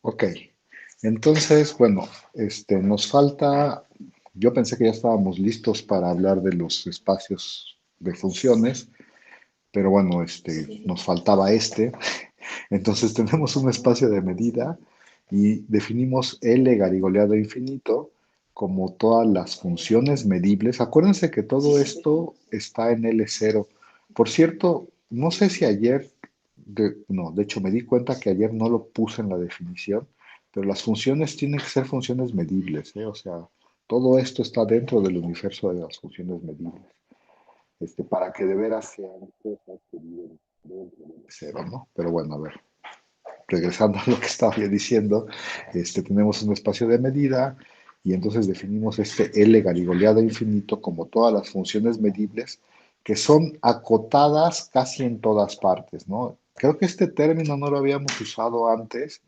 Ok, entonces, bueno, nos falta, yo pensé que ya estábamos listos para hablar de los espacios de funciones, pero bueno, nos faltaba este. Entonces tenemos un espacio de medida y definimos L garigoleado infinito como todas las funciones medibles. Acuérdense que todo esto está en L0. Por cierto, no sé si ayer, no, de hecho me di cuenta que ayer no lo puse en la definición, pero las funciones tienen que ser funciones medibles, ¿eh? O sea, todo esto está dentro del universo de las funciones medibles, para que de veras sean cosas que viven dentro del cero, ¿no? Pero bueno, a ver, regresando a lo que estaba yo diciendo, tenemos un espacio de medida y entonces definimos este L garigoleado infinito como todas las funciones medibles que son acotadas casi en todas partes, ¿no? Creo que este término no lo habíamos usado antes,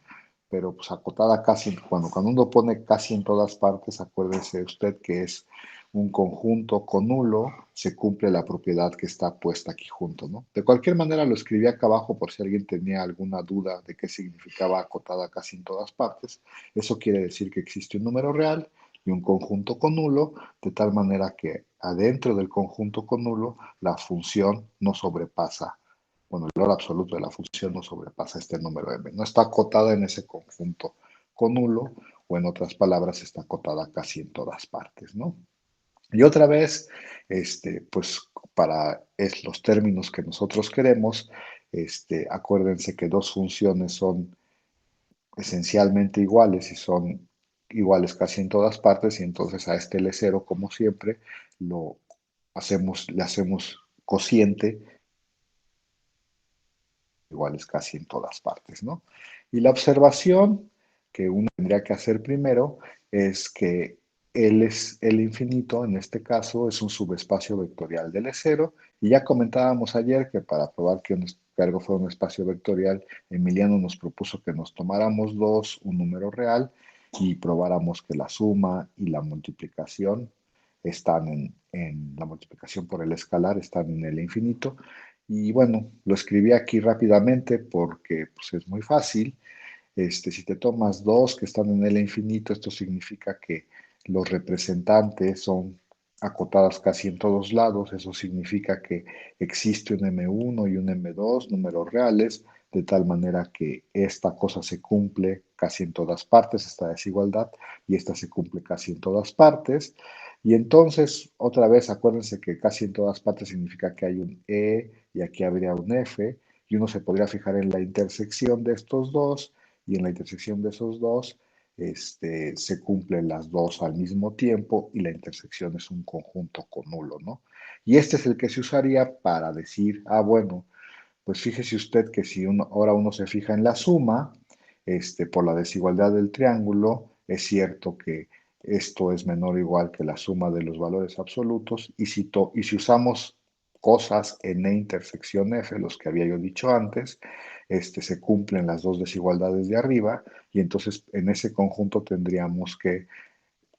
pero pues acotada casi, cuando uno pone casi en todas partes, acuérdese usted que es un conjunto con nulo, se cumple la propiedad que está puesta aquí junto, ¿no? De cualquier manera lo escribí acá abajo por si alguien tenía alguna duda de qué significaba acotada casi en todas partes. Eso quiere decir que existe un número real y un conjunto con nulo, de tal manera que adentro del conjunto con nulo la función no sobrepasa, bueno, el valor absoluto de la función no sobrepasa este número m. No está acotada en ese conjunto con nulo, o en otras palabras, está acotada casi en todas partes, ¿no? Y otra vez, pues para los términos que nosotros queremos, acuérdense que dos funciones son esencialmente iguales y son iguales casi en todas partes, y entonces a este L0, como siempre, le hacemos cociente iguales casi en todas partes, ¿no? Y la observación que uno tendría que hacer primero es que el infinito, en este caso, es un subespacio vectorial del E0, y ya comentábamos ayer que para probar que algo fuera un espacio vectorial, Emiliano nos propuso que nos tomáramos dos, un número real, y probáramos que la suma y la multiplicación están en la multiplicación por el escalar, están en el infinito, y bueno, lo escribí aquí rápidamente porque pues, es muy fácil. Si te tomas dos que están en el infinito, esto significa que los representantes son acotadas casi en todos lados. Eso significa que existe un M1 y un M2, números reales, de tal manera que esta cosa se cumple casi en todas partes, esta desigualdad, y esta se cumple casi en todas partes. Y entonces, otra vez, acuérdense que casi en todas partes significa que hay un E y aquí habría un F, y uno se podría fijar en la intersección de estos dos, y en la intersección de esos dos se cumplen las dos al mismo tiempo, y la intersección es un conjunto con nulo, ¿no? Y este es el que se usaría para decir, ah, bueno, pues fíjese usted que si ahora uno se fija en la suma, por la desigualdad del triángulo, es cierto que esto es menor o igual que la suma de los valores absolutos, y si usamos cosas en E intersección F, los que había yo dicho antes, se cumplen las dos desigualdades de arriba, y entonces en ese conjunto tendríamos que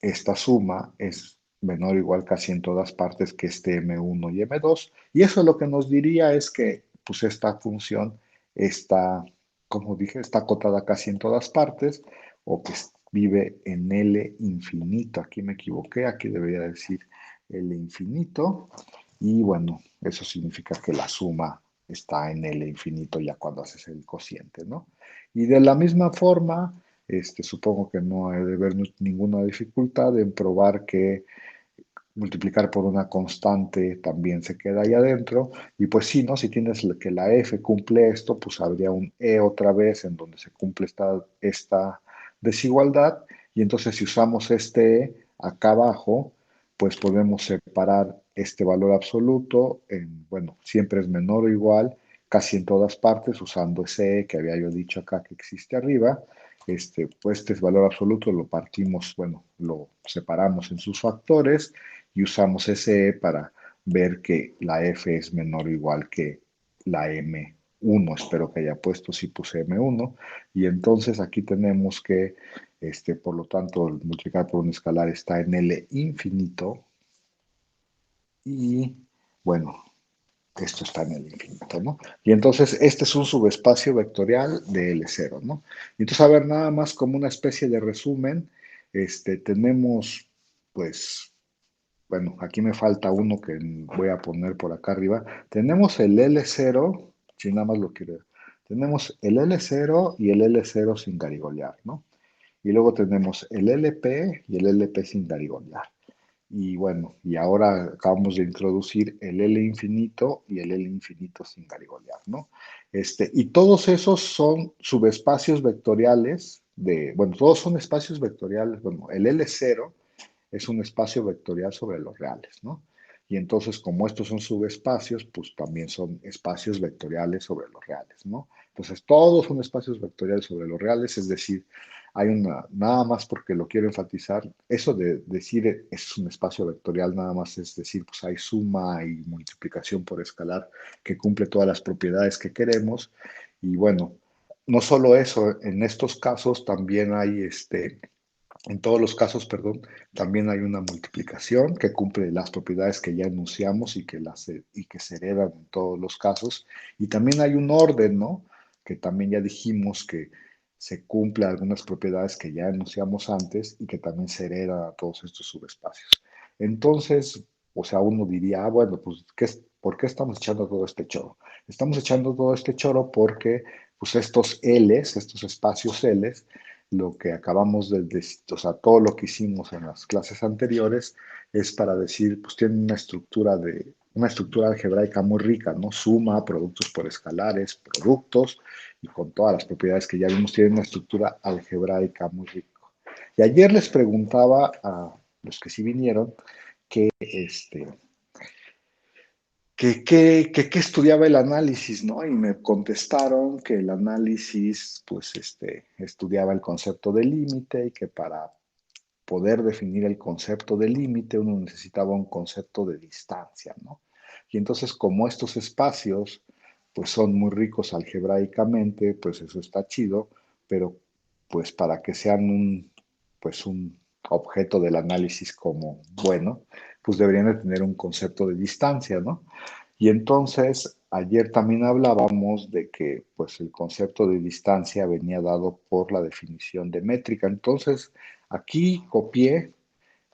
esta suma es menor o igual casi en todas partes que este M1 y M2, y eso lo que nos diría es que pues esta función está, como dije, está acotada casi en todas partes, o que vive en L infinito. Aquí me equivoqué, aquí debería decir L infinito, y bueno, eso significa que la suma está en L infinito ya cuando haces el cociente, ¿no? Y de la misma forma, supongo que no hay de haber ninguna dificultad en probar que multiplicar por una constante también se queda ahí adentro. Y pues sí, ¿no? Si tienes que la f cumple esto, pues habría un e otra vez en donde se cumple esta desigualdad. Y entonces si usamos este e acá abajo, pues podemos separar este valor absoluto en, bueno, siempre es menor o igual, casi en todas partes, usando ese e que había yo dicho acá que existe arriba. Pues este valor absoluto lo partimos, bueno, lo separamos en sus factores, y usamos ese E para ver que la F es menor o igual que la M1. Espero que haya puesto, si puse M1. Y entonces aquí tenemos que, por lo tanto, el multiplicar por un escalar está en L infinito. Y bueno, esto está en el infinito, ¿no? Y entonces este es un subespacio vectorial de L0, ¿no? Y entonces, a ver, nada más como una especie de resumen, tenemos, pues, bueno, aquí me falta uno que voy a poner por acá arriba. Tenemos el L0, si nada más lo quiero. Tenemos el L0 y el L0 sin garigolear, ¿no? Y luego tenemos el LP y el LP sin garigolear. Y bueno, y ahora acabamos de introducir el L infinito y el L infinito sin garigolear, ¿no? Y todos esos son subespacios vectoriales bueno, todos son espacios vectoriales, bueno, el L0 es un espacio vectorial sobre los reales, ¿no? Y entonces, como estos son subespacios, pues también son espacios vectoriales sobre los reales, ¿no? Entonces, todos son espacios vectoriales sobre los reales, es decir, hay nada más porque lo quiero enfatizar, eso de decir es un espacio vectorial, nada más es decir, pues hay suma y multiplicación por escalar que cumple todas las propiedades que queremos. Y bueno, no solo eso, en estos casos también hay en todos los casos, perdón, también hay una multiplicación que cumple las propiedades que ya enunciamos y que se heredan en todos los casos. Y también hay un orden, ¿no? Que también ya dijimos que se cumple algunas propiedades que ya enunciamos antes y que también se heredan a todos estos subespacios. Entonces, o sea, uno diría, bueno, pues, ¿por qué estamos echando todo este choro? Estamos echando todo este choro porque, pues, estos Ls, estos espacios Ls, lo que acabamos de decir, o sea, todo lo que hicimos en las clases anteriores es para decir, pues tiene una estructura algebraica muy rica, ¿no? Suma, productos por escalares, productos, y con todas las propiedades que ya vimos, tiene una estructura algebraica muy rica. Y ayer les preguntaba a los que sí vinieron que, que estudiaba el análisis, ¿no? Y me contestaron que el análisis, pues, estudiaba el concepto de límite y que para poder definir el concepto de límite uno necesitaba un concepto de distancia, ¿no? Y entonces, como estos espacios, pues, son muy ricos algebraicamente, pues eso está chido, pero, pues, para que sean pues, un objeto del análisis como bueno, pues deberían de tener un concepto de distancia, ¿no? Y entonces, ayer también hablábamos de que pues el concepto de distancia venía dado por la definición de métrica. Entonces, aquí copié,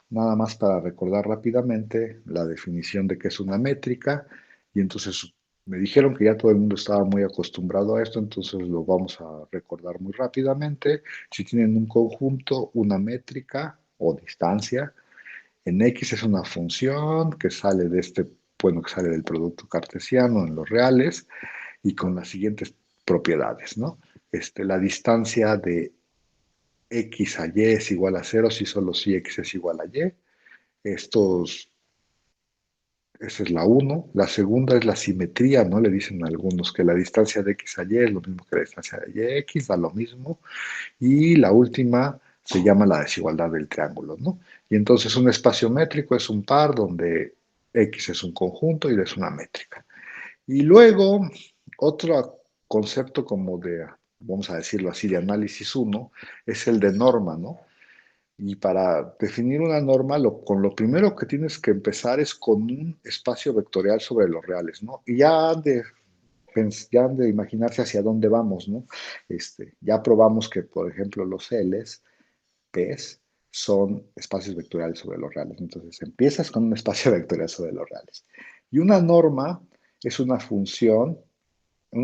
nada más para recordar rápidamente, la definición de qué es una métrica. Y entonces me dijeron que ya todo el mundo estaba muy acostumbrado a esto, entonces lo vamos a recordar muy rápidamente. Si tienen un conjunto, una métrica o distancia, en X es una función que sale bueno, que sale del producto cartesiano en los reales y con las siguientes propiedades, ¿no? La distancia de X a Y es igual a cero si solo si X es igual a Y. Estos, Esa es la uno. La segunda es la simetría, ¿no? Le dicen algunos que la distancia de X a Y es lo mismo que la distancia de Y a X, da lo mismo. Y la última se llama la desigualdad del triángulo, ¿no? Y entonces un espacio métrico es un par donde X es un conjunto y es una métrica. Y luego, otro concepto como vamos a decirlo así, de análisis uno es el de norma, ¿no? Y para definir una norma, con lo primero que tienes que empezar es con un espacio vectorial sobre los reales, ¿no? Y ya han de imaginarse hacia dónde vamos, ¿no? Ya probamos que, por ejemplo, los Ls, Ps, son espacios vectoriales sobre los reales. Entonces, empiezas con un espacio vectorial sobre los reales. Y una norma es una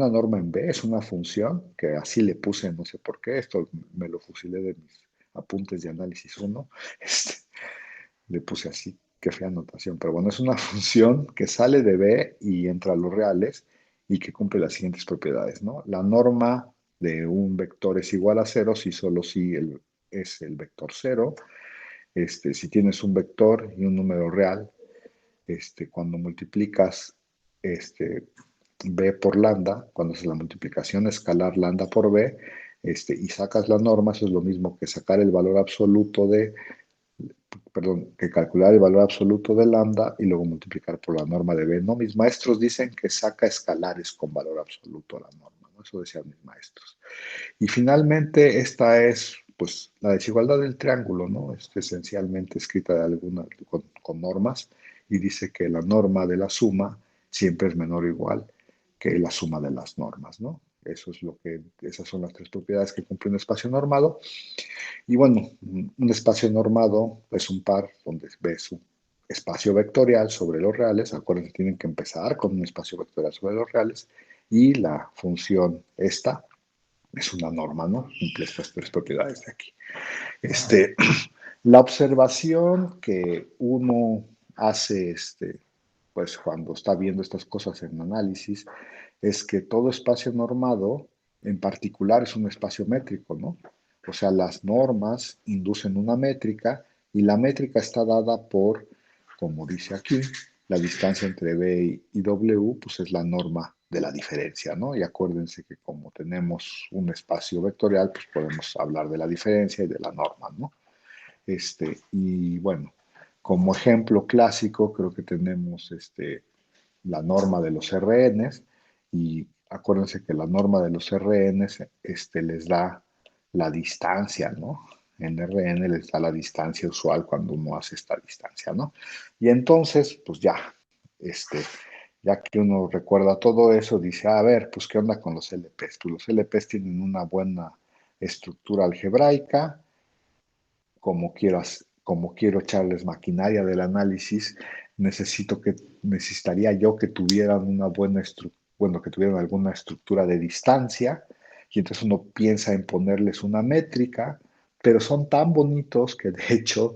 norma en B es una función, que así le puse, no sé por qué, esto me lo fusilé de mis apuntes de análisis 1, le puse así, qué fea anotación, pero bueno, es una función que sale de B y entra a los reales y que cumple las siguientes propiedades, ¿no? La norma de un vector es igual a cero si solo si es el vector cero. Si tienes un vector y un número real, cuando multiplicas b por lambda, cuando haces la multiplicación escalar lambda por b, y sacas la norma, eso es lo mismo que sacar el valor absoluto perdón, que calcular el valor absoluto de lambda y luego multiplicar por la norma de b, ¿no? Mis maestros dicen que saca escalares con valor absoluto a la norma, ¿no? Eso decían mis maestros. Y finalmente, esta es, pues, la desigualdad del triángulo, ¿no? Es esencialmente escrita con normas y dice que la norma de la suma siempre es menor o igual que la suma de las normas, ¿no? Esas son las tres propiedades que cumple un espacio normado. Y bueno, un espacio normado es un par donde ves un espacio vectorial sobre los reales. Acuérdense, tienen que empezar con un espacio vectorial sobre los reales. Y la función esta es una norma, ¿no? Cumple estas tres propiedades de aquí. La observación que uno hace pues cuando está viendo estas cosas en análisis es que todo espacio normado en particular es un espacio métrico, ¿no? O sea, las normas inducen una métrica y la métrica está dada por, como dice aquí, la distancia entre B y W, pues es la norma de la diferencia, ¿no? Y acuérdense que como tenemos un espacio vectorial, pues podemos hablar de la diferencia y de la norma, ¿no? Y bueno, como ejemplo clásico, creo que tenemos la norma de los RNs y acuérdense que la norma de los RNs les da la distancia, ¿no? En RN les da la distancia usual cuando uno hace esta distancia, ¿no? Y entonces, pues ya que uno recuerda todo eso, dice, a ver, pues ¿qué onda con los LPs? Pues los LPs tienen una buena estructura algebraica, como quiero echarles maquinaria del análisis, necesitaría yo que tuvieran una buena estructura, bueno, que tuvieran alguna estructura de distancia, y entonces uno piensa en ponerles una métrica, pero son tan bonitos que de hecho,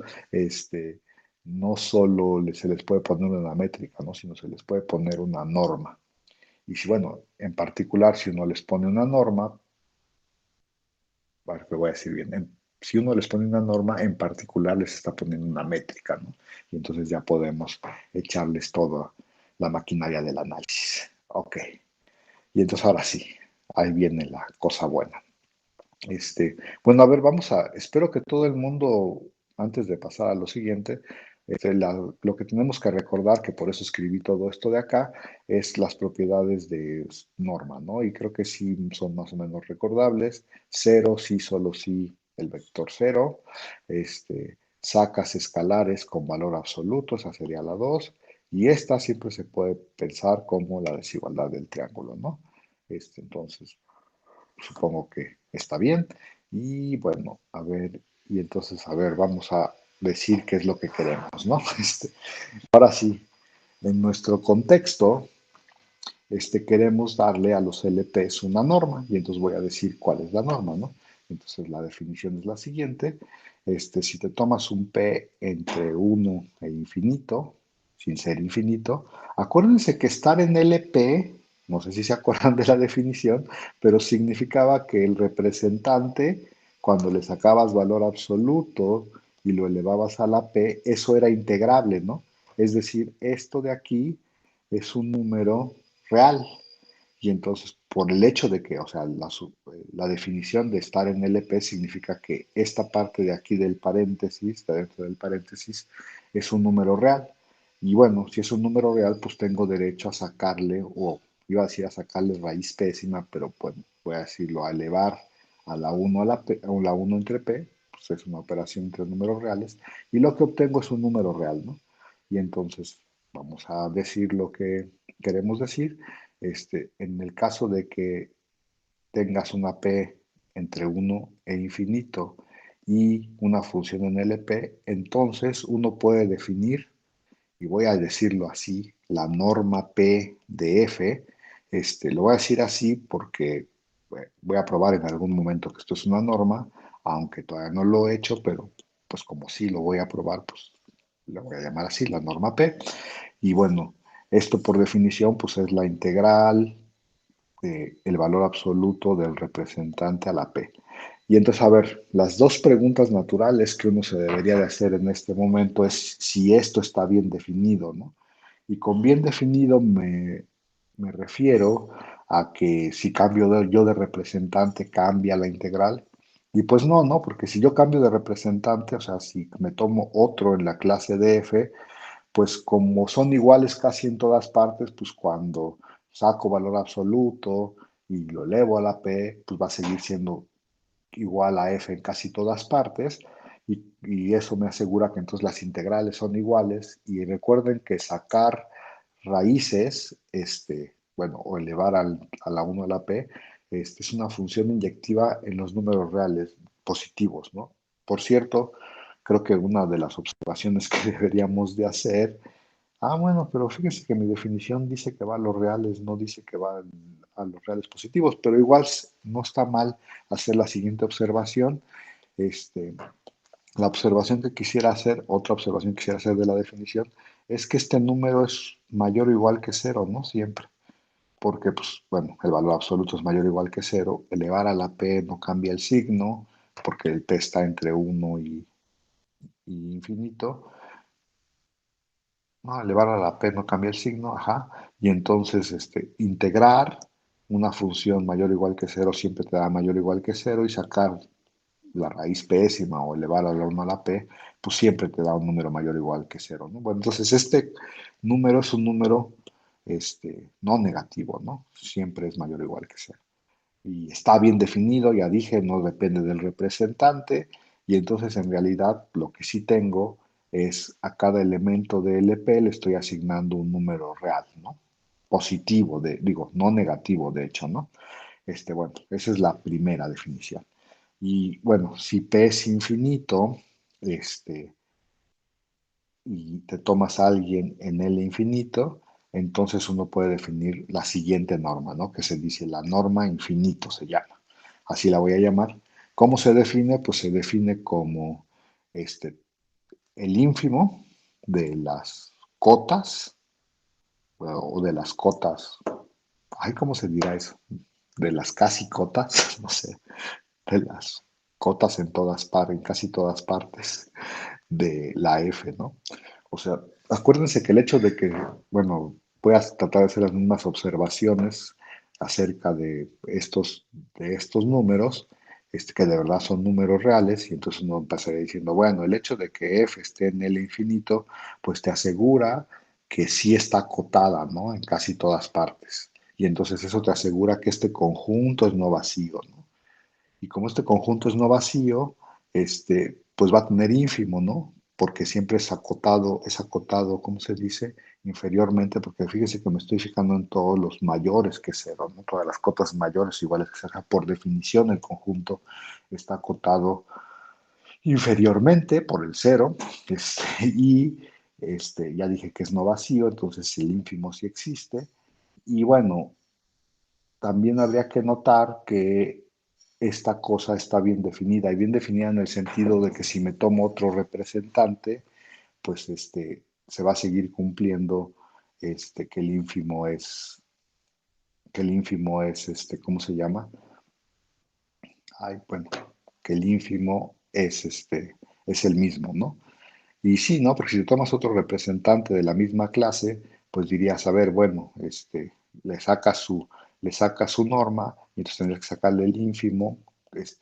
no solo se les puede poner una métrica, ¿no? Sino se les puede poner una norma. Y si, bueno, en particular, si uno les pone una norma, lo voy a decir bien, si uno les pone una norma, en particular les está poniendo una métrica, ¿no? Y entonces ya podemos echarles toda la maquinaria del análisis. Ok. Y entonces ahora sí, ahí viene la cosa buena. Bueno, a ver, espero que todo el mundo, antes de pasar a lo siguiente, lo que tenemos que recordar, que por eso escribí todo esto de acá, es las propiedades de norma, ¿no? Y creo que sí son más o menos recordables. Cero, sí, solo sí, el vector cero. Sacas escalares con valor absoluto, esa sería la 2. Y esta siempre se puede pensar como la desigualdad del triángulo, ¿no? Entonces, supongo que está bien. Y bueno, a ver, y entonces, a ver, vamos a decir qué es lo que queremos, ¿no? Ahora sí, en nuestro contexto, queremos darle a los LPs una norma, y entonces voy a decir cuál es la norma, ¿no? Entonces la definición es la siguiente. Si te tomas un P entre 1 e infinito, sin ser infinito, acuérdense que estar en LP, no sé si se acuerdan de la definición, pero significaba que el representante, cuando le sacabas valor absoluto y lo elevabas a la P, eso era integrable, ¿no? Es decir, esto de aquí es un número real. Y entonces, por el hecho de que, o sea, la definición de estar en LP significa que esta parte de aquí del paréntesis, de dentro del paréntesis, es un número real. Y bueno, si es un número real, pues tengo derecho a sacarle, o iba a decir a sacarle raíz pésima, pero bueno, voy a decirlo, a elevar a la 1 a la, P, a la 1 entre P, pues es una operación entre números reales, y lo que obtengo es un número real, ¿no? Y entonces vamos a decir lo que queremos decir. En el caso de que tengas una P entre 1 e infinito y una función en LP, entonces uno puede definir, y voy a decirlo así, la norma P de F. Lo voy a decir así porque voy a probar en algún momento que esto es una norma, aunque todavía no lo he hecho, pero pues como sí lo voy a probar, pues lo voy a llamar así, la norma P. Y bueno, esto por definición pues es la integral el valor absoluto del representante a la P. Y entonces, a ver, las dos preguntas naturales que uno se debería de hacer en este momento es si esto está bien definido, ¿no? Y con bien definido me refiero a que si cambio yo de representante cambia la integral. Y pues no, ¿no? Porque si yo cambio de representante, o sea, si me tomo otro en la clase de F, pues como son iguales casi en todas partes, pues cuando saco valor absoluto y lo elevo a la P, pues va a seguir siendo igual a F en casi todas partes y eso me asegura que entonces las integrales son iguales y recuerden que sacar raíces, bueno, o elevar a la 1 a la p, es una función inyectiva en los números reales positivos, ¿no? Por cierto, creo que una de las observaciones que deberíamos de hacer, bueno, pero fíjese que mi definición dice que va a los reales, no dice que va a los reales positivos, pero igual no está mal hacer la siguiente observación. Este, la observación que quisiera hacer, otra observación que quisiera hacer de la definición, es que este número es mayor o igual que cero, ¿no? Siempre. Porque, pues, bueno, el valor absoluto es mayor o igual que cero. Elevar a la p no cambia el signo, porque el p está entre 1 y infinito. No, elevar a la p no cambia el signo, ajá. Y entonces, integrar una función mayor o igual que cero siempre te da mayor o igual que cero y sacar la raíz pésima o elevar a la 1 a la p, pues siempre te da un número mayor o igual que cero, ¿no? Bueno, entonces este número es un número no negativo, ¿no? Siempre es mayor o igual que cero. Y está bien definido, ya dije, no depende del representante, y entonces en realidad lo que sí tengo es a cada elemento de LP le estoy asignando un número real, ¿no? Positivo, digo, no negativo, de hecho, ¿no? Bueno, esa es la primera definición. Y bueno, si P es infinito, y te tomas a alguien en L infinito, entonces uno puede definir la siguiente norma, ¿no? Que se dice la norma infinito, se llama. Así la voy a llamar. ¿Cómo se define? Pues se define como el ínfimo de las cotas, o de las cotas, ay, ¿cómo se dirá eso? De las casi cotas, no sé, de las cotas en todas partes, en casi todas partes de la F, ¿no? O sea, acuérdense que el hecho de que, bueno, voy a tratar de hacer las mismas observaciones acerca de estos números, que de verdad son números reales, y entonces uno empezaría diciendo, bueno, el hecho de que f esté en el infinito, pues te asegura que sí está acotada, ¿no? En casi todas partes. Y entonces eso te asegura que este conjunto es no vacío, ¿no? Y como este conjunto es no vacío, pues va a tener ínfimo, ¿no? Porque siempre es acotado, ¿cómo se dice? Inferiormente, porque fíjese que me estoy fijando en todos los mayores que cero, ¿no? Todas las cotas mayores iguales que cero. Por definición, el conjunto está acotado inferiormente por el cero, y ya dije que es no vacío, entonces el ínfimo sí existe. Y bueno, también habría que notar que esta cosa está bien definida, y bien definida en el sentido de que si me tomo otro representante, pues se va a seguir cumpliendo que el ínfimo es, ¿cómo se llama? Ay, bueno, que el ínfimo es el mismo, ¿no? Y sí, ¿no? Porque si tomas otro representante de la misma clase, pues dirías, a ver, bueno, le sacas su, le sacas su norma, y entonces tendrías que sacarle el ínfimo,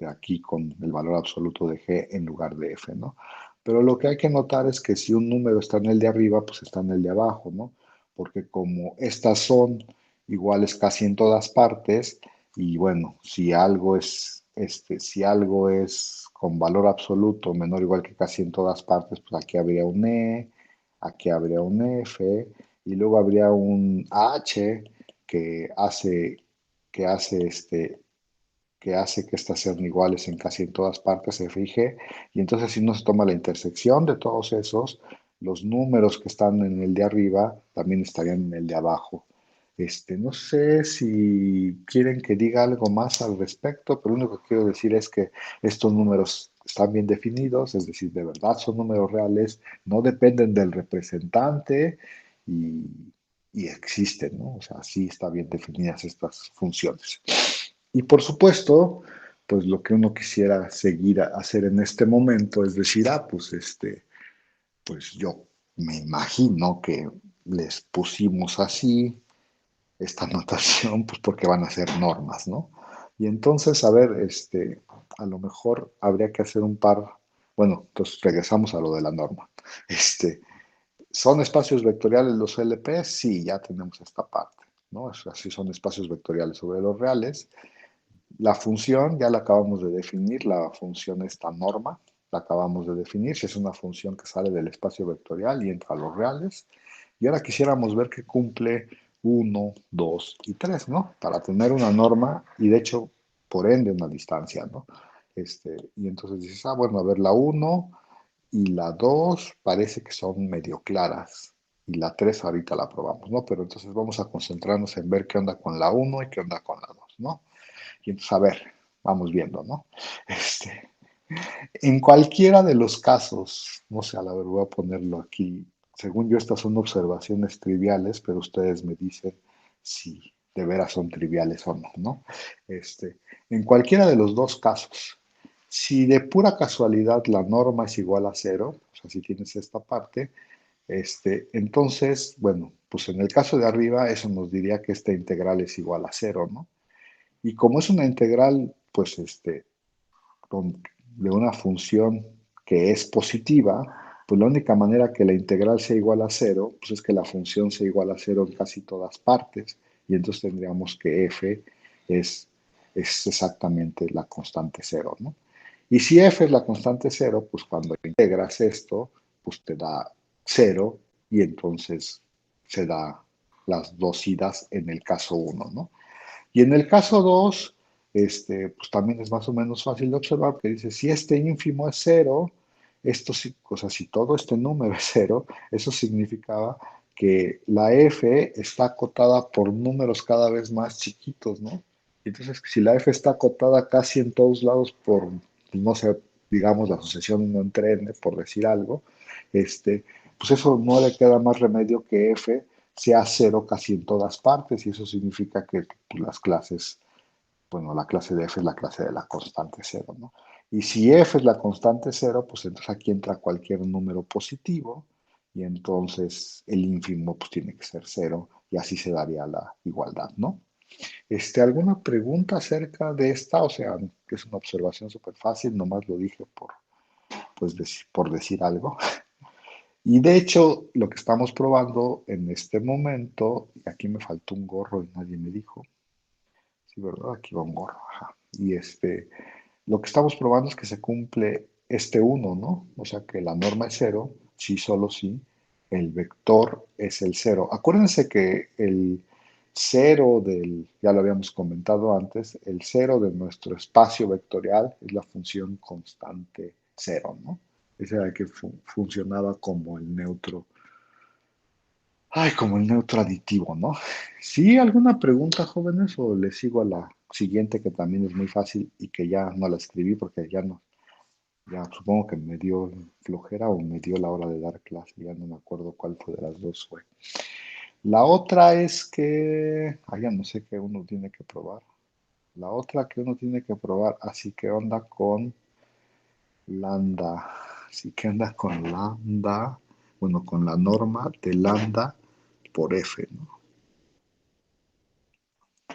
aquí con el valor absoluto de g en lugar de f, ¿no? Pero lo que hay que notar es que si un número está en el de arriba, pues está en el de abajo, ¿no? Porque como estas son iguales casi en todas partes, y bueno, si algo es con valor absoluto menor o igual que casi en todas partes, pues aquí habría un E, aquí habría un F, y luego habría un H que hace, que hace que hace que estas sean iguales en casi en todas partes, F y G, y entonces si uno se toma la intersección de todos esos, los números que están en el de arriba también estarían en el de abajo. No sé si quieren que diga algo más al respecto, pero lo único que quiero decir es que estos números están bien definidos, es decir, de verdad son números reales, no dependen del representante, y, y existen, ¿no? O sea, sí están bien definidas estas funciones. Y por supuesto, pues lo que uno quisiera seguir a hacer en este momento es decir, pues pues yo me imagino que les pusimos así esta notación, pues porque van a ser normas, ¿no? Y entonces, a ver, a lo mejor habría que hacer un par, bueno, entonces regresamos a lo de la norma. ¿Son espacios vectoriales los LP? Sí, ya tenemos esta parte, ¿no? Así son espacios vectoriales sobre los reales. La función ya la acabamos de definir, la función esta norma, la acabamos de definir, si es una función que sale del espacio vectorial y entra a los reales. Y ahora quisiéramos ver que cumple uno, 2 y 3, ¿no? Para tener una norma y de hecho, por ende, una distancia, ¿no? Y entonces dices, bueno, a ver, la uno y la 2 parece que son medio claras. Y la 3 ahorita la probamos, ¿no? Pero entonces vamos a concentrarnos en ver qué onda con la uno y qué onda con la 2, ¿no? Y entonces, a ver, vamos viendo, ¿no? Este, en cualquiera de los casos, no sé, a la ver, voy a ponerlo aquí. Según yo, estas son observaciones triviales, pero ustedes me dicen si de veras son triviales o no, ¿no? En cualquiera de los dos casos, si de pura casualidad la norma es igual a cero, o sea, si tienes esta parte, entonces, bueno, pues en el caso de arriba, eso nos diría que esta integral es igual a cero, ¿no? Y como es una integral, pues, de una función que es positiva, pues la única manera que la integral sea igual a cero, pues es que la función sea igual a cero en casi todas partes, y entonces tendríamos que f es, es exactamente la constante cero, ¿no? Y si f es la constante cero, pues cuando integras esto, pues te da cero, y entonces se da las dos idas en el caso uno, ¿no? Y en el caso 2, pues también es más o menos fácil de observar, que dice, si este ínfimo es cero, esto sí, o sea, si todo este número es cero, eso significaba que la f está acotada por números cada vez más chiquitos, ¿no? Entonces, si la f está acotada casi en todos lados por, no sé, digamos, la sucesión 1 entre n, por decir algo, pues eso no le queda más remedio que f sea cero casi en todas partes y eso significa que pues, las clases, bueno, la clase de f es la clase de la constante cero, ¿no? Y si f es la constante cero, pues entonces aquí entra cualquier número positivo y entonces el ínfimo pues tiene que ser cero y así se daría la igualdad, ¿no? ¿Alguna pregunta acerca de esta? O sea, que es una observación súper fácil, nomás lo dije por, pues, por decir algo. Y de hecho, lo que estamos probando en este momento, y aquí me faltó un gorro y nadie me dijo, sí, ¿verdad? Aquí va un gorro, ajá. Y lo que estamos probando es que se cumple este uno, ¿no? O sea que la norma es cero, sí, solo sí, el vector es el cero. Acuérdense que el cero del, ya lo habíamos comentado antes, el cero de nuestro espacio vectorial es la función constante cero, ¿no? Ese era el que funcionaba como el neutro. Ay, como el neutro aditivo, ¿no? ¿Sí? ¿Alguna pregunta, jóvenes? ¿O les sigo a la siguiente que también es muy fácil y que ya no la escribí porque ya no, ya supongo que me dio flojera o me dio la hora de dar clase, ya no me acuerdo cuál fue de las dos fue. La otra es que, ya no sé qué uno tiene que probar. La otra que uno tiene que probar, así que onda con lambda, así que anda con lambda, bueno, con la norma de lambda por f, ¿no?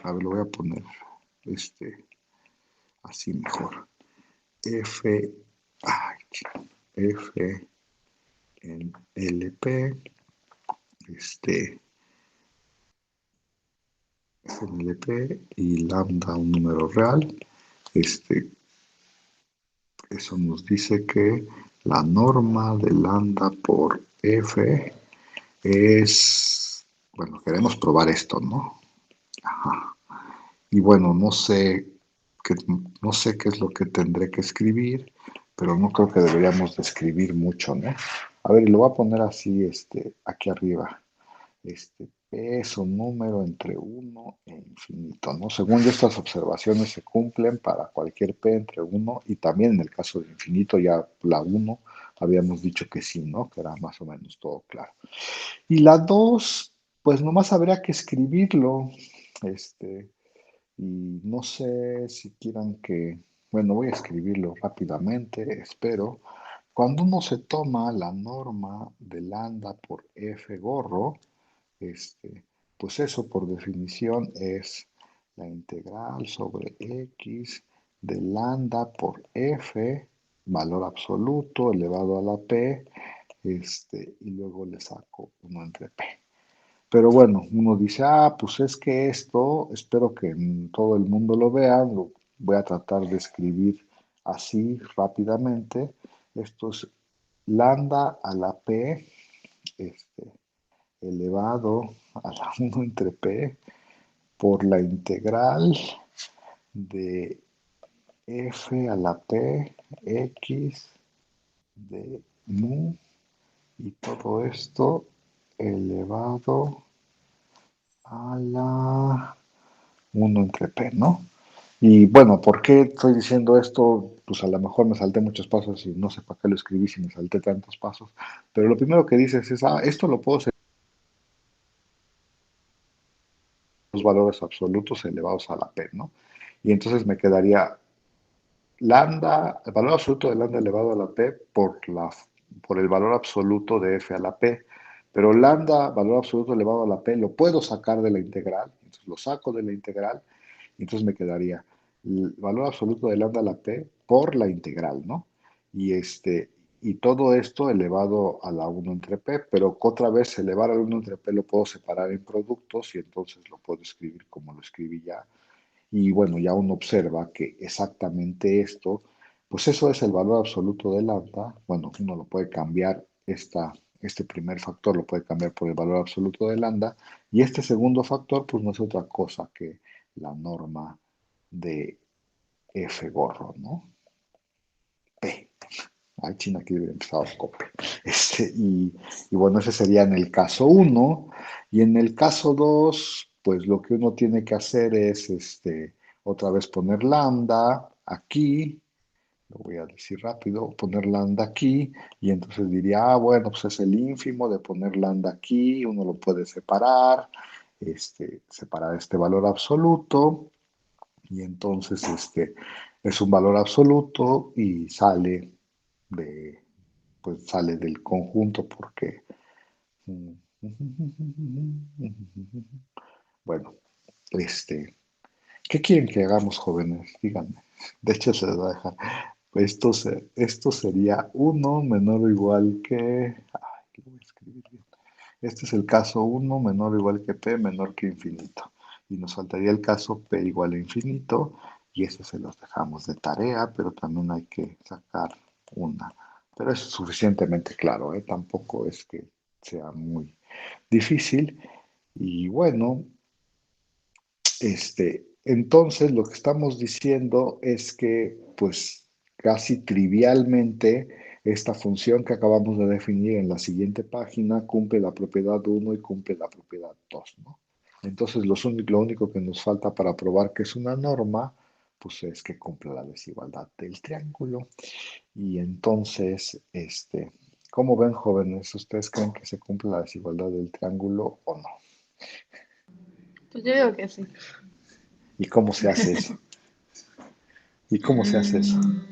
A ver, lo voy a poner así mejor. F, ay, F en LP, este, F en LP y lambda un número real. Este, Eso nos dice que la norma de lambda por F es, bueno, queremos probar esto, ¿no? Ajá. Y bueno, no sé qué es lo que tendré que escribir, pero no creo que deberíamos de escribir mucho, ¿no? A ver, lo voy a poner así, aquí arriba. P es un número entre uno e infinito, ¿no? Según yo, estas observaciones se cumplen para cualquier P entre uno y también en el caso de infinito, ya la uno habíamos dicho que sí, ¿no? Que era más o menos todo claro. Y la 2 pues nomás habría que escribirlo, y no sé si quieran que, bueno, voy a escribirlo rápidamente, espero. Cuando uno se toma la norma de lambda por f gorro, pues eso por definición es la integral sobre x de lambda por f, valor absoluto elevado a la p, y luego le saco 1 entre p. Pero bueno, uno dice, pues es que esto, espero que todo el mundo lo vea, lo voy a tratar de escribir así rápidamente. Esto es lambda a la p, este, elevado a la 1 entre P por la integral de f a la P x de mu y todo esto elevado a la 1 entre P, ¿no? Y bueno, ¿por qué estoy diciendo esto? Pues a lo mejor me salté muchos pasos y no sé para qué lo escribí si me salté tantos pasos. Pero lo primero que dices es, esto lo puedo hacer los valores absolutos elevados a la P, ¿no? Y entonces me quedaría lambda, el valor absoluto de lambda elevado a la P por el valor absoluto de F a la P. Pero lambda, valor absoluto elevado a la P, lo puedo sacar de la integral. Entonces lo saco de la integral y entonces me quedaría el valor absoluto de lambda a la P por la integral, ¿no? Y, y todo esto elevado a la 1 entre P, pero otra vez elevar al 1 entre P lo puedo separar en productos y entonces lo puedo escribir como lo escribí ya. Y bueno, ya uno observa que exactamente esto, pues eso es el valor absoluto de lambda. Bueno, uno lo puede cambiar, este primer factor lo puede cambiar por el valor absoluto de lambda. Y este segundo factor, pues no es otra cosa que la norma de F gorro, ¿no? P. Ay, China aquí hubiera empezado con P. Y bueno, ese sería en el caso uno. Y en el caso 2 pues lo que uno tiene que hacer es otra vez poner lambda aquí. Lo voy a decir rápido, poner lambda aquí. Y entonces diría, bueno, pues es el ínfimo de poner lambda aquí. Uno lo puede separar, separar este valor absoluto. Y entonces es un valor absoluto y de, pues sale del conjunto porque, bueno, este, ¿qué quieren que hagamos, jóvenes? Díganme. De hecho, se les va a dejar. Esto sería uno menor o igual que, ay, ¿qué voy a escribir bien? Este es el caso uno menor o igual que P menor que infinito. Y nos faltaría el caso P igual a infinito. Y este se los dejamos de tarea, pero también hay que sacar una. Pero es suficientemente claro, ¿eh? Tampoco es que sea muy difícil. Y bueno, entonces lo que estamos diciendo es que, pues, casi trivialmente, esta función que acabamos de definir en la siguiente página cumple la propiedad uno y cumple la propiedad 2, ¿no? Entonces, lo único que nos falta para probar que es una norma, pues es que cumple la desigualdad del triángulo. Y entonces, ¿cómo ven, jóvenes? ¿Ustedes creen que se cumple la desigualdad del triángulo o no? Pues yo digo que sí. ¿Y cómo se hace eso? ¿Y cómo se hace eso? Mm,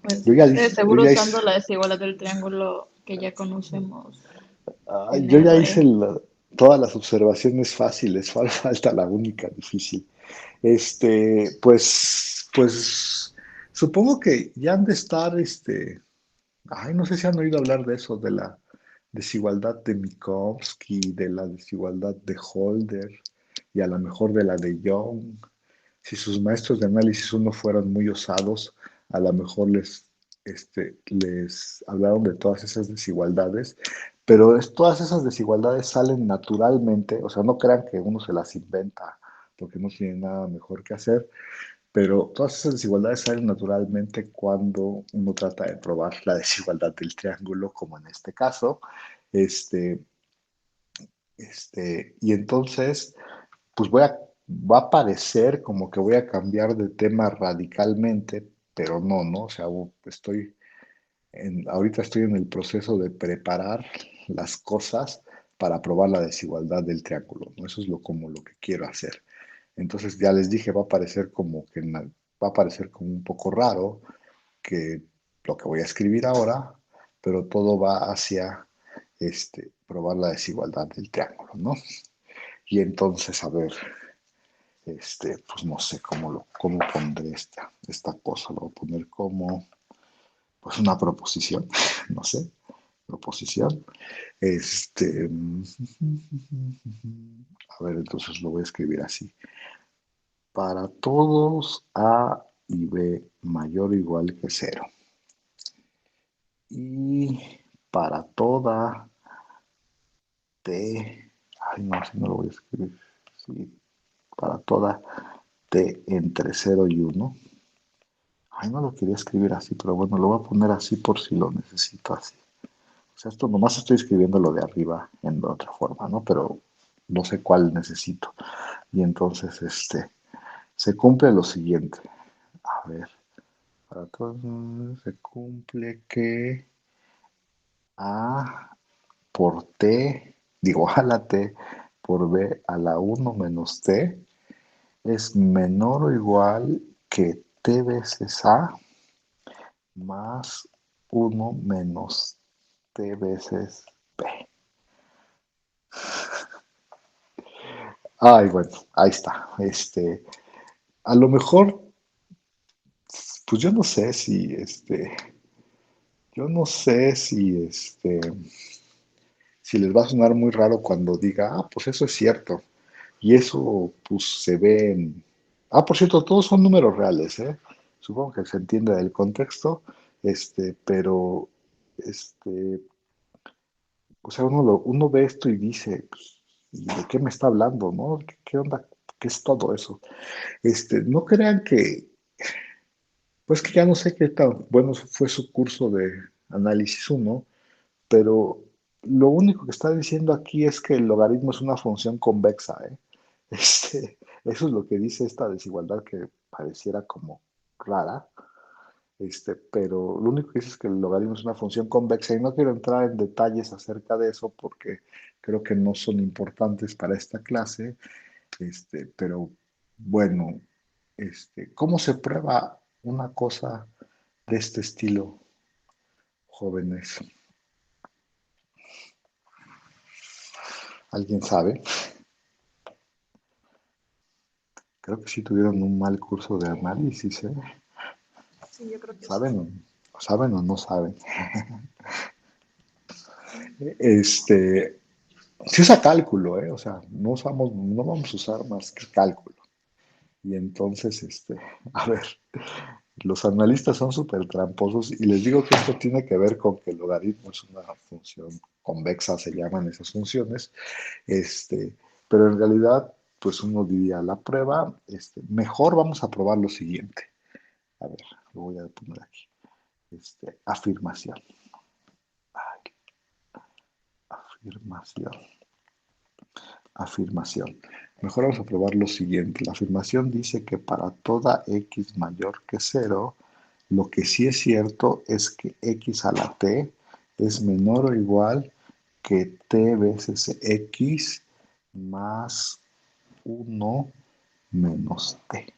Yo pues ya hice, yo seguro ya hice, usando la desigualdad del triángulo que ya conocemos ay, en yo ya hice R. todas las observaciones fáciles, falta la única difícil. Pues, supongo que ya han de estar, ay, no sé si han oído hablar de eso, de la desigualdad de Minkowski, de la desigualdad de Holder y a lo mejor de la de Young. Si sus maestros de análisis uno fueran muy osados, a lo mejor les hablaron de todas esas desigualdades, pero todas esas desigualdades salen naturalmente, o sea, no crean que uno se las inventa porque no tiene nada mejor que hacer, pero todas esas desigualdades salen naturalmente cuando uno trata de probar la desigualdad del triángulo, como en este caso, este, y entonces pues va a parecer como que voy a cambiar de tema radicalmente, pero no, ¿no? O sea, ahorita estoy en el proceso de preparar las cosas para probar la desigualdad del triángulo, ¿no? Eso es como lo que quiero hacer. Entonces ya les dije, va a parecer como un poco raro que lo que voy a escribir ahora, pero todo va hacia probar la desigualdad del triángulo, ¿no? Y entonces, a ver, pues no sé cómo pondré esta cosa. Lo voy a poner como, pues una proposición, no sé, proposición. Este, a ver, entonces lo voy a escribir así. Para todos A y B mayor o igual que cero. y para toda t, ay no, si no lo voy a escribir, sí, para toda t entre 0 y 1. Ay, no lo quería escribir así, pero bueno, lo voy a poner así por si lo necesito así. O sea, esto nomás estoy escribiendo lo de arriba en otra forma, ¿no? Pero no sé cuál necesito. Y entonces, se cumple lo siguiente. A ver, para todos se cumple que A por T, digo A a la T por B a la 1 menos T es menor o igual que T veces A más 1 menos T veces B. Ay, bueno, ahí está. A lo mejor, pues yo no sé si les va a sonar muy raro cuando diga, pues eso es cierto. Y eso, pues se ve en... por cierto, todos son números reales, ¿eh? Supongo que se entiende del contexto, pero, este, o sea, uno ve esto y dice, pues, ¿y de qué me está hablando, no? ¿Qué onda? ¿Qué es todo eso? No crean que, pues que ya no sé qué tan bueno fue su curso de análisis uno, pero lo único que está diciendo aquí es que el logaritmo es una función convexa, ¿eh? Eso es lo que dice esta desigualdad que pareciera como rara, pero lo único que dice es que el logaritmo es una función convexa y no quiero entrar en detalles acerca de eso porque creo que no son importantes para esta clase, pero bueno, ¿cómo se prueba una cosa de este estilo, jóvenes? ¿Alguien sabe? Creo que sí tuvieron un mal curso de análisis, ¿eh? Sí, yo creo que sí. ¿Saben saben o no saben? Este, se usa cálculo, ¿eh? O sea, no vamos a usar más que cálculo. Y entonces, a ver, los analistas son súper tramposos y les digo que esto tiene que ver con que el logaritmo es una función convexa, se llaman esas funciones, este, pero en realidad, pues uno diría la prueba, mejor vamos a probar lo siguiente. A ver, lo voy a poner aquí. Afirmación. Afirmación. Afirmación. Mejor vamos a probar lo siguiente. La afirmación dice que para toda x mayor que 0, lo que sí es cierto es que x a la t es menor o igual que t veces x más 1 menos t.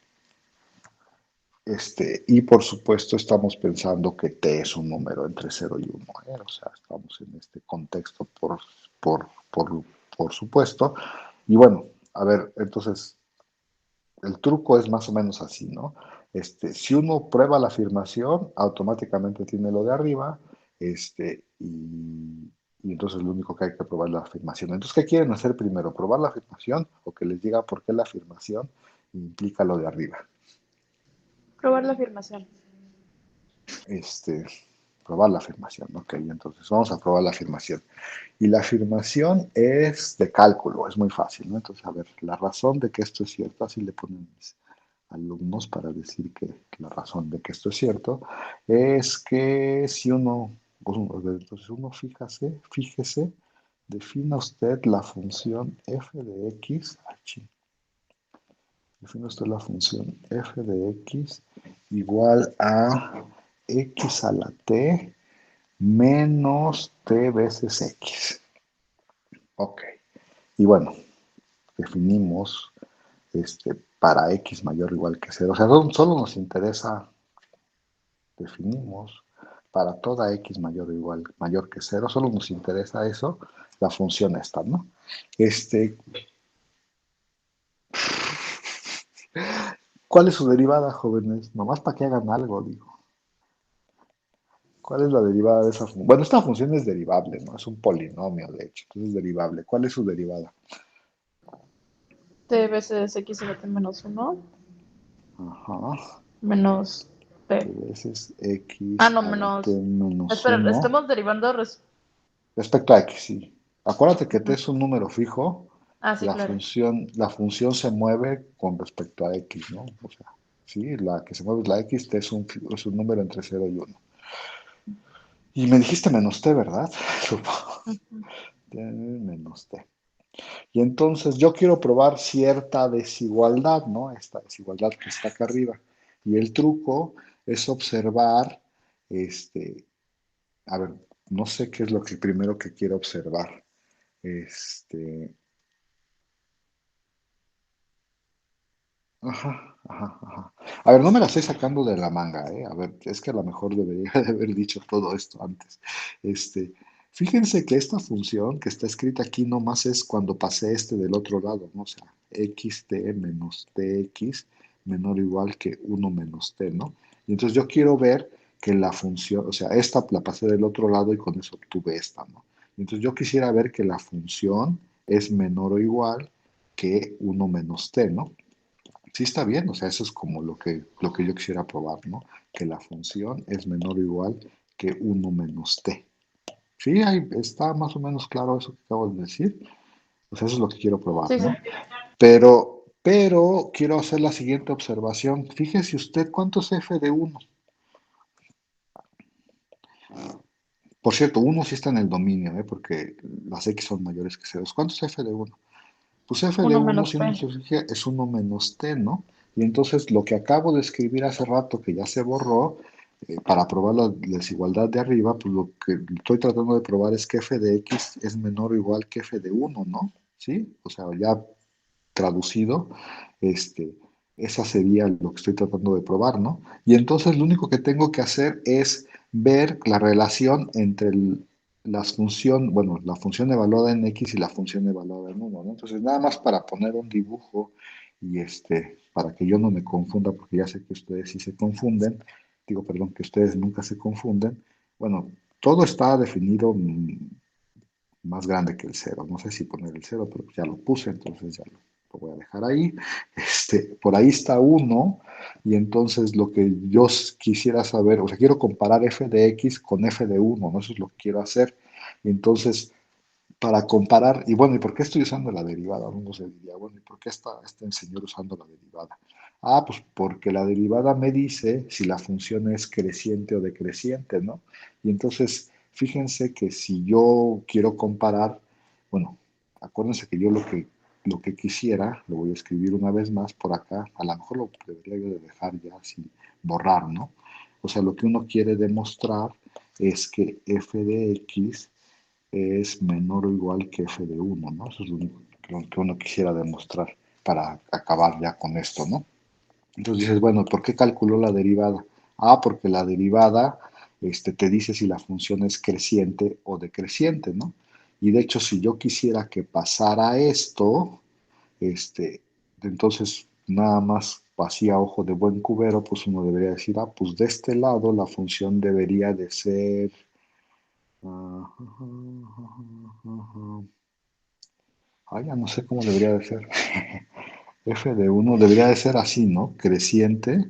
Y por supuesto estamos pensando que t es un número entre 0 y 1, ¿eh? O sea, estamos en este contexto por, por, por supuesto. Y bueno, a ver, entonces el truco es más o menos así, ¿no? Si uno prueba la afirmación, automáticamente tiene lo de arriba, y entonces lo único que hay que probar es la afirmación. Entonces, ¿qué quieren hacer primero? ¿Probar la afirmación o que les diga por qué la afirmación implica lo de arriba? Probar la afirmación. Este, Probar la afirmación, ¿ok? Entonces, vamos a probar la afirmación. Y la afirmación es de cálculo, es muy fácil, ¿no? Entonces, a ver, la razón de que esto es cierto, así le ponen mis alumnos para decir que la razón de que esto es cierto, es que si entonces fíjese, defina usted la función f de x, define usted la función f de x igual a x a la t menos t veces x. Ok. Y bueno, definimos para x mayor o igual que 0. O sea, solo nos interesa, definimos para toda x mayor o igual, mayor que 0, solo nos interesa eso, la función esta, ¿no? ¿Cuál es su derivada, jóvenes? Nomás para que hagan algo, digo. ¿Cuál es la derivada de esa función? Bueno, esta función es derivable, ¿no? Es un polinomio, de hecho, entonces es derivable. ¿Cuál es su derivada? T veces x a la t menos 1 Ajá. menos T. Ese es X Ah, no, a la T menos. menos Espera, 1 estamos derivando. respecto a X, sí. Acuérdate que T Ujú. es un número fijo, Ah, sí, claro. la función se mueve con respecto a X, ¿no? O sea, sí, la que se mueve es la X, T es un número entre 0 y 1. Y me dijiste menos T, ¿verdad? Ujú. T menos T. Y entonces yo quiero probar cierta desigualdad, ¿no? Esta desigualdad que está acá arriba. Y el truco es observar, este, a ver, no sé qué es lo que primero que quiero observar. Este, ajá. A ver, no me la estoy sacando de la manga, ¿eh? A ver, es que a lo mejor debería de haber dicho todo esto antes. Este, fíjense que esta función que está escrita aquí nomás es cuando pasé este del otro lado, ¿no? O sea, xt menos tx menor o igual que 1 menos t, ¿no? Y entonces yo quiero ver que la función, o sea, esta la pasé del otro lado y con eso obtuve esta, ¿no? Y entonces yo quisiera ver que la función es menor o igual que 1 menos t, ¿no? Sí está bien, o sea, eso es como lo que yo quisiera probar, ¿no? Que la función es menor o igual que 1 menos t. Sí, ahí está más o menos claro eso que acabo de decir. O sea, eso es lo que quiero probar, Sí, sí. ¿no? Pero quiero hacer la siguiente observación. Fíjese usted cuánto es f de 1. Por cierto, 1 sí está en el dominio, ¿eh? Porque las x son mayores que 0. ¿Cuánto es f de 1? Pues f de Uno 1, menos si uno P. se fija, es 1 menos t, ¿no? Y entonces lo que acabo de escribir hace rato, que ya se borró, para probar la desigualdad de arriba, pues lo que estoy tratando de probar es que f de x es menor o igual que f de 1, ¿no? ¿Sí? O sea, ya traducido, este, esa sería lo que estoy tratando de probar, ¿no? Y entonces lo único que tengo que hacer es ver la relación entre bueno, la función evaluada en X y la función evaluada en 1, ¿no? Entonces, nada más para poner un dibujo y para que yo no me confunda, porque ya sé que ustedes sí se confunden, digo, perdón, que ustedes nunca se confunden. Bueno, todo está definido más grande que el cero. No sé si poner el cero, pero ya lo puse, entonces ya lo voy a dejar ahí. Por ahí está uno, y entonces lo que yo quisiera saber, o sea, quiero comparar f de x con f de 1, ¿no? Eso es lo que quiero hacer. Y entonces, para comparar, y bueno, ¿y por qué estoy usando la derivada? Uno se diría, bueno, ¿y por qué está este señor usando la derivada? Ah, pues porque la derivada me dice si la función es creciente o decreciente, ¿no? Y entonces, fíjense que si yo quiero comparar, bueno, acuérdense que yo lo que quisiera, lo voy a escribir una vez más por acá, a lo mejor lo debería yo de dejar ya sin borrar, ¿no? O sea, lo que uno quiere demostrar es que f de x es menor o igual que f de 1, ¿no? Eso es lo que uno quisiera demostrar para acabar ya con esto, ¿no? Entonces dices, bueno, ¿por qué calculó la derivada? Ah, porque la derivada te dice si la función es creciente o decreciente, ¿no? Y de hecho, si yo quisiera que pasara esto, entonces nada más vacía ojo de buen cubero, pues uno debería decir, ah, pues de este lado la función debería de ser... Ay, ya no sé cómo debería de ser. f de 1 debería de ser así, ¿no? Creciente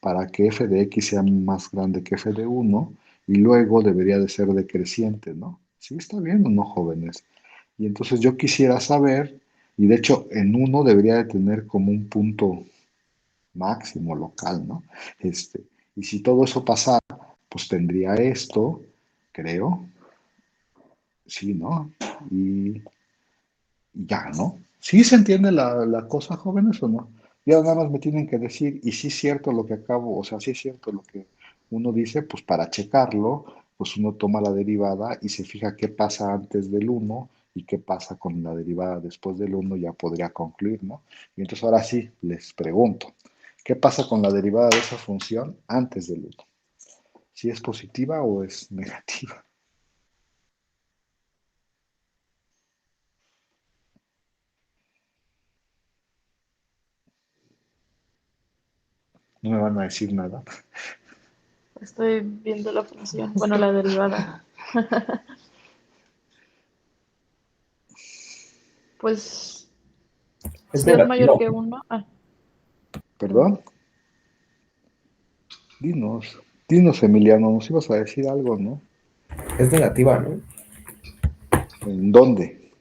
para que f de x sea más grande que f de 1 y luego debería de ser decreciente, ¿no? Sí, está bien o no, jóvenes. Y entonces yo quisiera saber, y de hecho en uno debería de tener como un punto máximo local, ¿no? Y si todo eso pasara, pues tendría esto, creo, sí, ¿no? Y ya, ¿no? ¿Sí se entiende la cosa, jóvenes, o no? Ya nada más me tienen que decir, y sí es cierto lo que acabo, o sea, sí es cierto lo que uno dice, pues para checarlo, pues uno toma la derivada y se fija qué pasa antes del uno y qué pasa con la derivada después del uno, ya podría concluir, ¿no? Y entonces ahora sí, les pregunto, ¿qué pasa con la derivada de esa función antes del uno? ¿Si es positiva o es negativa? No me van a decir nada. Estoy viendo la función. Bueno, la derivada. Pues si es Espera, mayor no. que uno. Ah, perdón. ¿Perdón? Dinos, dinos, Emiliano, nos ibas a decir algo, ¿no? Es negativa, ¿no? ¿En dónde?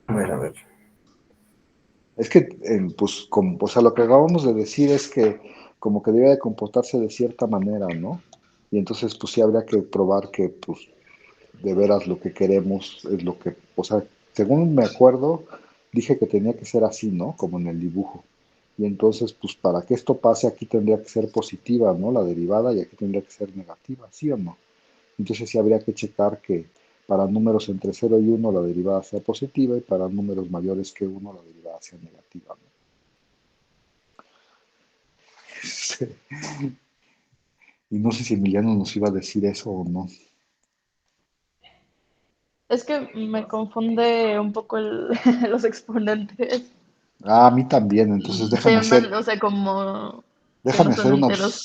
A ver. Es que, pues, como, o sea, lo que acabamos de decir es que como que debe de comportarse de cierta manera, ¿no? Y entonces, pues sí habría que probar que, pues, de veras lo que queremos es lo que, o sea, según me acuerdo, dije que tenía que ser así, ¿no? Como en el dibujo. Y entonces, pues, para que esto pase, aquí tendría que ser positiva, ¿no? La derivada, y aquí tendría que ser negativa, ¿sí o no? Entonces sí habría que checar que para números entre 0 y 1 la derivada sea positiva y para números mayores que 1 la derivada sea negativa, ¿no? Sí. Y no sé si Emiliano nos iba a decir eso o no. Es que me confunde un poco los exponentes. Ah, a mí también, entonces Se llaman, o sea, como que no déjame son hacer enteros.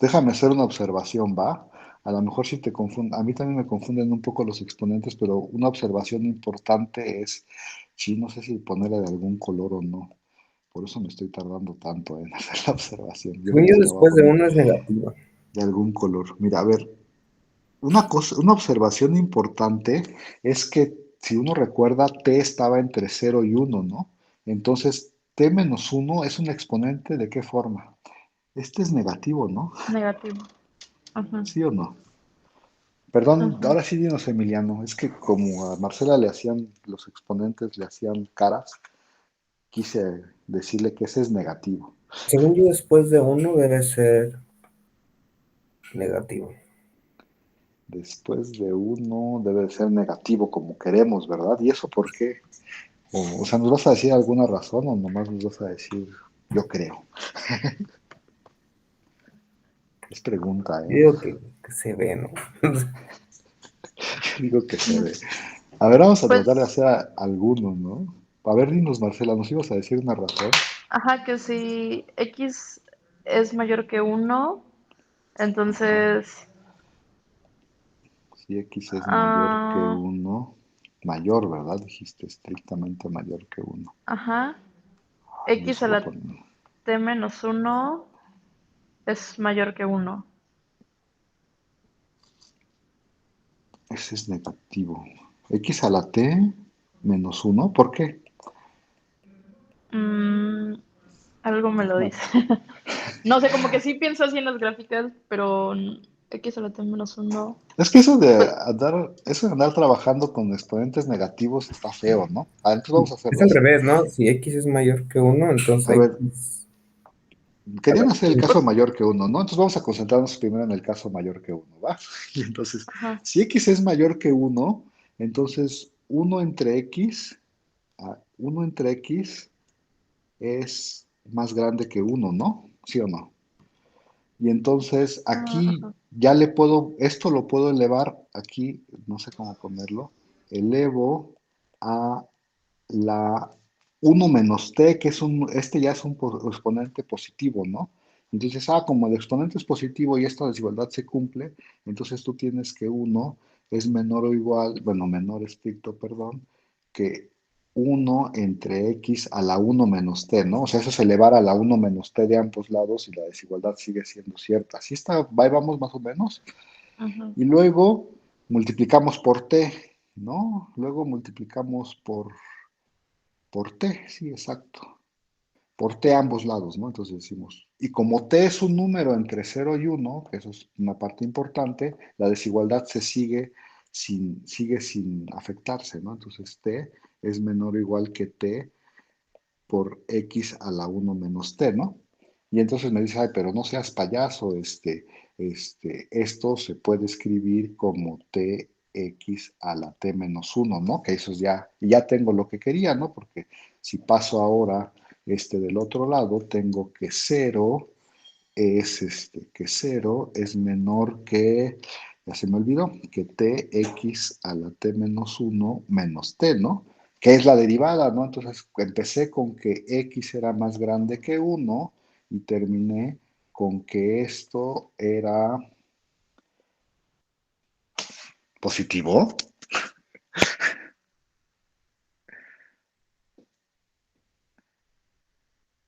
déjame hacer una observación, ¿va? A lo mejor sí te confunde, a mí también me confunden un poco los exponentes, pero una observación importante es, sí, no sé si ponerle de algún color o no. Por eso me estoy tardando tanto en hacer la observación. Yo Según yo, ahorita la voy a después de poner uno es negativa. de algún color. Mira, a ver, una cosa, una observación importante es que si uno recuerda, t estaba entre 0 y 1, ¿no? Entonces, t-1 es un exponente ¿de qué forma? Este es negativo, ¿no? Negativo. Ajá, ¿Sí o no? Perdón, ajá. ahora sí dinos, Emiliano, es que como a Marcela le hacían, los exponentes le hacían caras, quise decirle que ese es negativo. Según yo, después de uno debe ser negativo. Después de 1 debe de ser negativo como queremos, ¿verdad? ¿Y eso por qué? O sea, ¿nos vas a decir alguna razón o nomás nos vas a decir yo creo? Es pregunta, Yo ¿eh? digo que se ve, ¿no? Yo digo que se ve. A ver, vamos a tratar de Pues, hacer alguno, ¿no? A ver, dinos, Marcela, ¿nos ibas a decir una razón? ajá, que si X es mayor que uno, Ajá. entonces, Si X es mayor que ah, 1, mayor, ¿verdad? Dijiste estrictamente mayor que 1. ajá, Yo X a solo la poniendo. T menos uno es mayor que uno. Ese es negativo. X a la T menos 1, ¿por qué? Mm, algo me lo No, dice. No sé, como que sí pienso así en las gráficas, pero X a la T menos uno, es que eso de andar trabajando con exponentes negativos está feo, ¿no? Ah, entonces vamos a Es hacerlo al así. revés, ¿no? Si X es mayor que uno, A entonces ver, X. A querían ver, hacer el caso mayor que 1, ¿no? Entonces vamos a concentrarnos primero en el caso mayor que 1, ¿va? Y entonces, ajá, si X es mayor que 1, entonces 1 entre X es más grande que 1, ¿no? ¿Sí o no? Y entonces aquí ajá, ya le puedo, esto lo puedo elevar aquí, no sé cómo ponerlo, elevo a la 1 - t, que este ya es un exponente positivo, ¿no? Entonces, como el exponente es positivo y esta desigualdad se cumple, entonces tú tienes que 1 es menor o igual, bueno, menor estricto, perdón, que 1 entre x a la 1 - t, ¿no? O sea, eso es elevar a la 1 - t de ambos lados y la desigualdad sigue siendo cierta. Así está, ahí vamos más o menos. ajá. Y luego multiplicamos por t, ¿no? Luego multiplicamos por t, sí, exacto. Por t a ambos lados, ¿no? Entonces decimos, y como t es un número entre 0 y 1, que eso es una parte importante, la desigualdad sigue sin afectarse, ¿no? Entonces t es menor o igual que t por x a la 1 - t, ¿no? Y entonces me dice, ay, pero no seas payaso, esto se puede escribir como tx a la t-1, ¿no? Que eso ya tengo lo que quería, ¿no? Porque si paso ahora del otro lado, tengo que 0 es menor que, ya se me olvidó, que tx a la t-1 menos t, ¿no? Que es la derivada, ¿no? Entonces empecé con que x era más grande que 1 y terminé con que esto era positivo.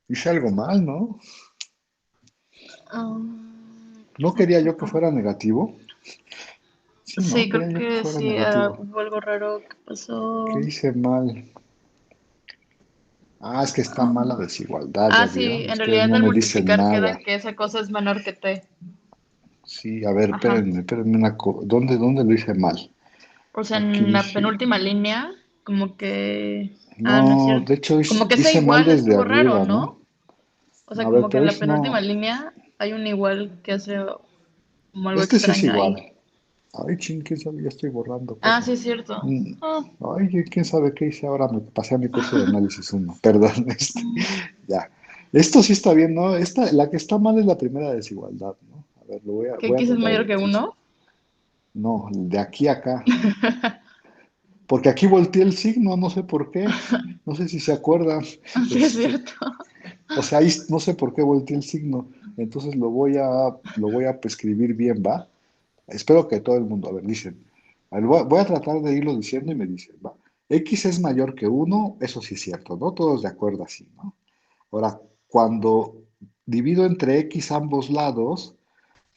Hice algo mal, ¿no? Ah, ¿No quería yo que fuera negativo? Sí, sí, ¿no? creo Quería yo que que fuera sí, negativo. hubo algo raro que ¿Qué pasó. hice mal? Ah, es que está Ah, mala desigualdad, ¿ya sí, vieron? en Ustedes realidad en no el me dicen multiplicar queda nada. que esa cosa es menor que t. Sí, a ver, Ajá. espérenme ¿dónde lo hice mal? O sea, Aquí en la dije, penúltima línea, como que... Ah, no es no, cierto. de hecho Como que ese hice mal igual desde estuvo raro, arriba, ¿no? ¿no? O sea, A ver, como que pero en la es penúltima no, línea hay un igual que hace como algo este sí es extraño igual. ahí. Ay, ching, quién sabe, ya estoy borrando Ah, sí cosas. es cierto. Mm, Ah, Ay, quién sabe qué hice ahora, me pasé a mi curso de análisis uno, perdón, ya. Esto sí está bien, ¿no? La que está mal es la primera desigualdad, ¿no? A ver, que voy a X es tratar mayor de que decir. uno. No, de aquí a acá. Porque aquí volteé el signo, no sé por qué. No sé si se acuerdan. Sí es Este, cierto. o sea, ahí no sé por qué volteé el signo. Entonces lo voy a escribir bien, ¿va? Espero que todo el mundo, a ver, dicen. A ver, voy a tratar de irlo diciendo y me dicen, ¿va? X es mayor que uno, eso sí es cierto, ¿no? Todos de acuerdo así, ¿no? Ahora, cuando divido entre X ambos lados,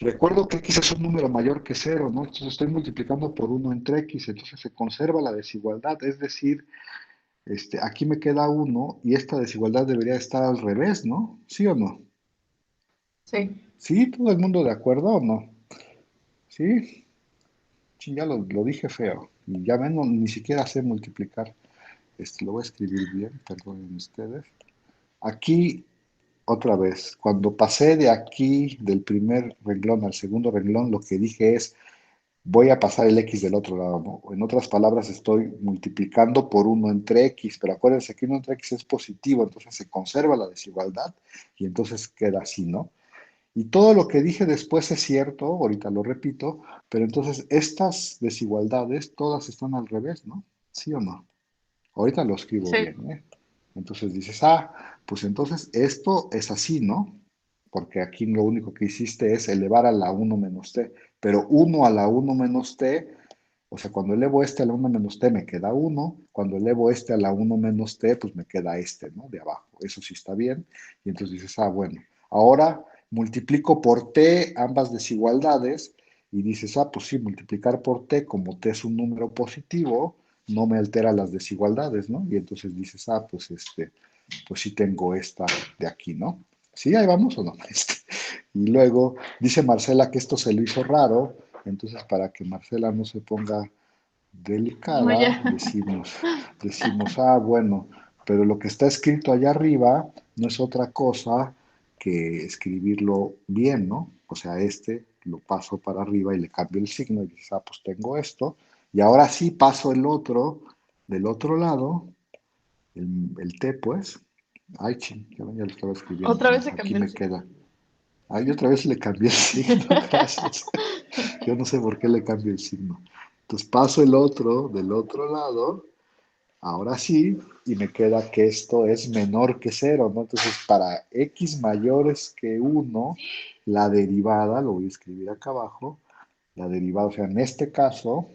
recuerdo que X es un número mayor que cero, ¿no? Entonces estoy multiplicando por uno entre X, entonces se conserva la desigualdad, es decir, aquí me queda uno y esta desigualdad debería estar al revés, ¿no? ¿Sí o no? Sí. ¿Sí? ¿Todo el mundo de acuerdo o no? ¿Sí? Sí, ya lo dije feo. Y ya ven, ni siquiera sé multiplicar. Lo voy a escribir bien, perdonen ustedes. Aquí, otra vez, cuando pasé de aquí, del primer renglón al segundo renglón, lo que dije es, voy a pasar el x del otro lado, ¿no? En otras palabras, estoy multiplicando por uno entre x, pero acuérdense que uno entre x es positivo, entonces se conserva la desigualdad y entonces queda así, ¿no? Y todo lo que dije después es cierto, ahorita lo repito, pero entonces estas desigualdades todas están al revés, ¿no? ¿Sí o no? Ahorita lo escribo Sí. bien, ¿eh? Entonces dices, pues entonces esto es así, ¿no? Porque aquí lo único que hiciste es elevar a la uno menos t, pero uno a la uno menos t, o sea, cuando elevo este a la uno menos t me queda uno, cuando elevo este a la uno menos t, pues me queda este, ¿no? De abajo. Eso sí está bien. Y entonces dices, bueno, ahora multiplico por t ambas desigualdades y dices, pues sí, multiplicar por t, como t es un número positivo, no me altera las desigualdades, ¿no? Y entonces dices, pues sí tengo esta de aquí, ¿no? ¿Sí? Ahí vamos o no. Y luego dice Marcela que esto se lo hizo raro, entonces para que Marcela no se ponga No, delicada, ya. decimos, bueno, pero lo que está escrito allá arriba no es otra cosa que escribirlo bien, ¿no? O sea, lo paso para arriba y le cambio el signo y dices, pues tengo esto, y ahora sí paso el otro del otro lado, el T, pues. Ay, ching, ya lo estaba escribiendo Otra vez mal. se Aquí cambió el me signo. queda. Ay, otra vez le cambié el signo, gracias. Yo no sé por qué le cambio el signo. Entonces paso el otro del otro lado, ahora sí, y me queda que esto es menor que cero, ¿no? Entonces, para x mayores que uno, la derivada, lo voy a escribir acá abajo, la derivada, o sea, en este caso,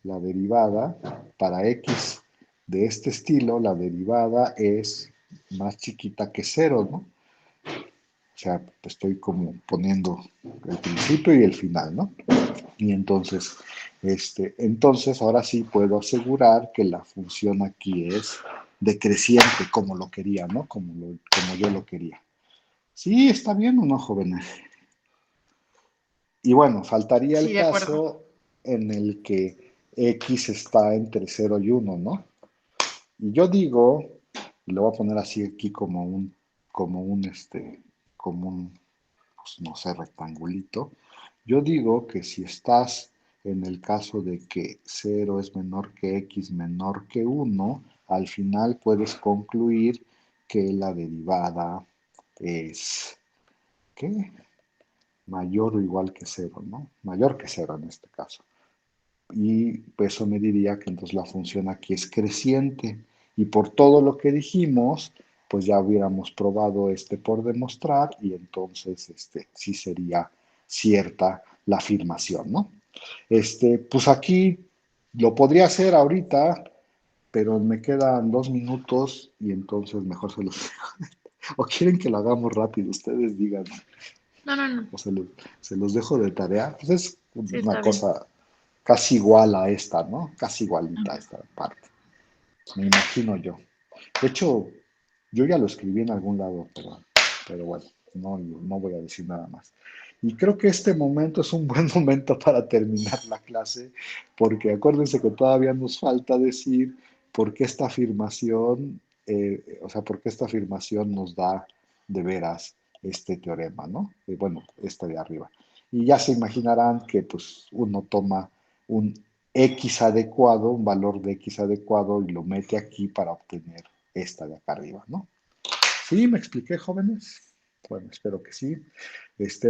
la derivada para x de este estilo, la derivada es más chiquita que cero, ¿no? O sea, estoy como poniendo el principio y el final, ¿no? Y entonces ahora sí puedo asegurar que la función aquí es decreciente, como lo quería, ¿no? Como yo lo quería. Sí, está bien o no, jóvenes. Y bueno, faltaría Sí, el de acuerdo. caso en el que x está entre cero y uno, ¿no? Y yo digo, y lo voy a poner así aquí como un, pues no sé, rectangulito. Yo digo que si estás en el caso de que cero es menor que x menor que uno, al final puedes concluir que la derivada es, ¿qué? Mayor o igual que cero, ¿no? Mayor que cero en este caso. Y pues eso me diría que entonces la función aquí es creciente. Y por todo lo que dijimos, pues ya hubiéramos probado por demostrar y entonces sí sería cierta la afirmación, ¿no? Pues aquí lo podría hacer ahorita, pero me quedan 2 minutos y entonces mejor se los dejo. O quieren que lo hagamos rápido, ustedes digan. No, no, no. O se los dejo de tarea. Pues es Sí, una está bien. cosa casi igual a esta, ¿no? Casi igualita a Ajá. esta parte. Me imagino yo. De hecho, yo ya lo escribí en algún lado, pero bueno, no voy a decir nada más. Y creo que este momento es un buen momento para terminar la clase, porque acuérdense que todavía nos falta decir por qué esta afirmación, o sea, por qué esta afirmación nos da de veras este teorema, ¿no? Bueno, este de arriba. Y ya se imaginarán que pues uno toma un X adecuado, un valor de X adecuado y lo mete aquí para obtener esta de acá arriba, ¿no? ¿Sí? ¿Me expliqué, jóvenes? Bueno, espero que sí.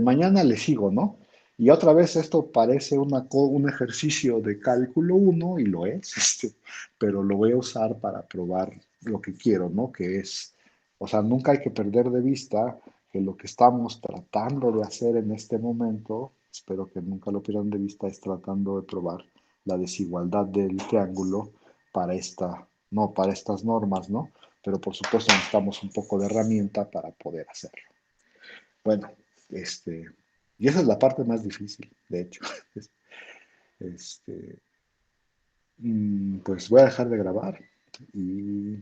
Mañana le sigo, ¿no? Y otra vez esto parece un ejercicio de cálculo uno y lo es, pero lo voy a usar para probar lo que quiero, ¿no? Que es, o sea, nunca hay que perder de vista que lo que estamos tratando de hacer en este momento, espero que nunca lo pierdan de vista, es tratando de probar la desigualdad del triángulo para no, para estas normas, ¿no? Pero por supuesto necesitamos un poco de herramienta para poder hacerlo. Bueno, y esa es la parte más difícil, de hecho. Este, pues voy a dejar de grabar y